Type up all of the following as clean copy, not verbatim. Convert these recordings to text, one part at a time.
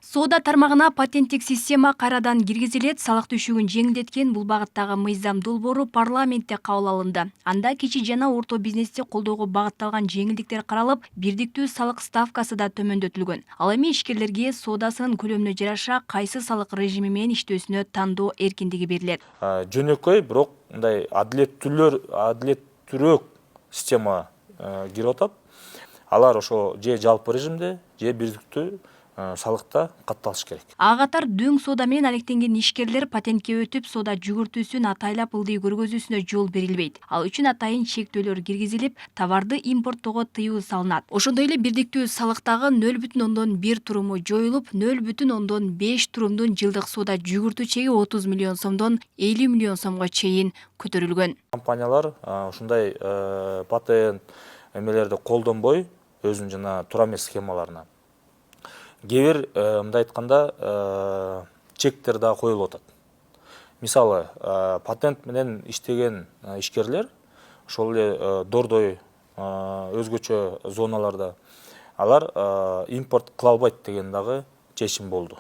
Соода тармагына патенттик система кайрадан киргизилет. Салык түшүгүн жеңилдеткен бул багыттагы мыйзам долбоору парламентте кабыл алынды. Анда кичи жана орто бизнести колдоого багытталган жеңилдиктер каралып, бирдиктүү салык ставкасы да төмөндөтүлгөн. Ал эми ишкерлерге соодасынын көлөмүнө жараша кайсы салык режими менен иштөөсүнө тандоо эркиндиги берилет. Жөнөкөй, бирок мындай адилеттүүрөөк система кирип атат. Алар ошо же жалпы режимде, же бирдиктүү салыкта катталыш керек. Ага катар дөң соода менен алектенген ишкерлер патентке өтүп, соода жүгүртүүсүн атайлап ылдый көргөзүүсүнө жол берилбейт. Ал үчүн атайын чектөөлөр киргизилип, товарды импорттоого тыюу салынат. Ошондой эле бирдиктүү салыктагы 0,1 туруму жоюлуп, 0,5 турумдун жылдык соода жүгүртүү чеги 30 миллион сомдон 50 миллион сомго чейин көтөрүлгөн. Компаниялар ушундай патент эмелерди колдонбой, өзүнүн жана тура эмес схемаларына кээ бир мындай айтканда чектер да коюлуп атат. Мисалы, патент менен иштеген ишкерлер ошол эле дордой өзгөчө зоналарда алар импорт кыла албайт деген дагы чечим болду.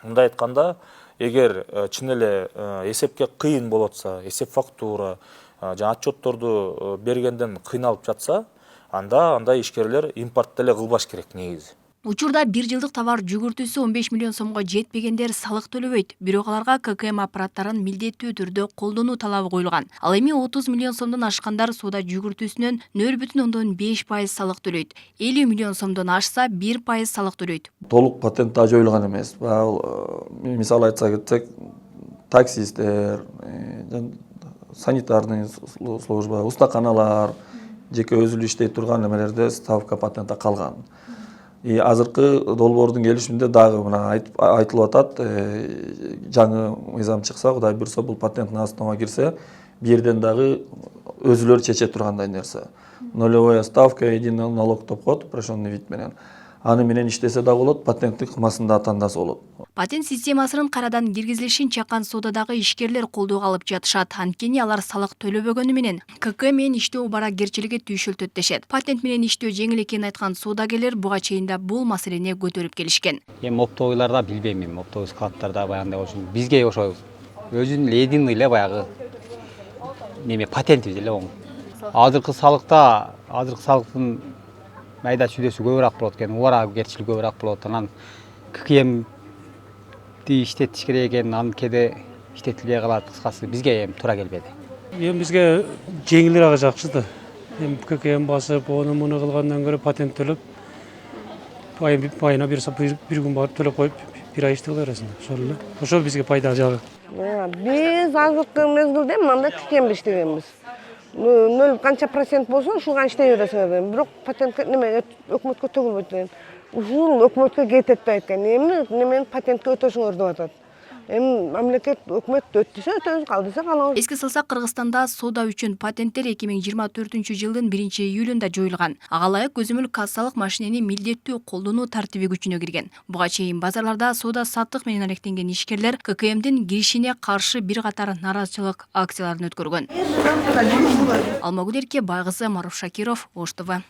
Мындай айтканда, эгер чын эле эсепке кыйын болуп атса, эсеп фактура жана отчетторду бергенден кыйналып жатса, анда ишкерлер импорт деле кылбаш керек негизи. Учурда 1 жылдык товар жүгүртүүсү 15 миллион сомго жетпегендер салык төлөбөйт. Бирок аларга ККМ аппараттарын милдеттүү түрдө колдонуу талабы коюлган. Ал эми 30 миллион сомдон ашкандар соода жүгүртүүсүнөн 0,5% салык төлөйт. 50 миллион сомдон ашса 1% салык төлөйт. Толук патент да жоюлган эмес. Мисалы айтса кетсек, таксисттер, санитарный служба, устаканалар, жеке өзү иштей турган эмелерде ставка патентте калган. Азыркы долбоордун келишиминде дагы мына айтылып атат, жаңы мыйзам чыкса, Кудай буйрса, бул патенттин астына кирсе, бирден дагы өзүлөр чече тургандай нерсе. Нулевая ставка, единый налог деп коет, упрощенный вид менен. Аны менен иштесе да болот, патенттик кылмасын да тандаса болот. Патент системасынын кайрадан киргизилишин чакан соодадагы ишкерлер колдоого алып жатышат. Анткени алар салык төлөбөгөнү менен КК менен иштөө убаракерчилиги түйшөлтөт дешет. Патент менен иштөө жеңил экенин айткан соодагерлер буга чейин да бул маселени көтөрүп келишкен. Эми оптовыйларда билбейм, эми оптовый складтарда баягындай болушун. Бизге ошо өзүнүн единый эле баягы неме патенти эле оң. Азыркы салыктын майда чүйдөсү көбүрөөк болот экен, убаракерчилиги көбүрөөк болот. Анан ККМди иштетиш керек экен, аны кээде иштетилбей калат. Кыскасы бизге эми туура келбеди. Эми бизге жеңилирээк жакшы да. Эми ККМ басып, ону муну кылгандан көрө патент төлөп, айына бир күн барып төлөп коюп, бир ай иштей бересиң. Ошол бизге пайда жагы. Биз азыркы мезгилде мындай ККМде иштегенбиз. 0 канча процент болсо ушуга иштей бересиңер. Бирок патентке өкмөткө төгүлбөйт деген. Ушул өкмөткө кетет деп айткан. Эмне патентке өтөшүңөр деп атат. Эми мамлекет өкмөт өттүсө өтөбүз, калдыса калабыз. Эске салсак, Кыргызстанда соода үчүн патенттер 2024-жылдын 1-июлунда жоюлган. Ага ылайык көзөмөл кассалык машинени милдеттүү колдонуу тартиби күчүнө кирген. Буга чейин базарларда соода саттык менен алектенген ишкерлер ККМдин киришине каршы бир катар нааразычылык акцияларын өткөргөн. Алмагүл Эрке, Байгызы, Маруф Шакиров, Ош ТВ.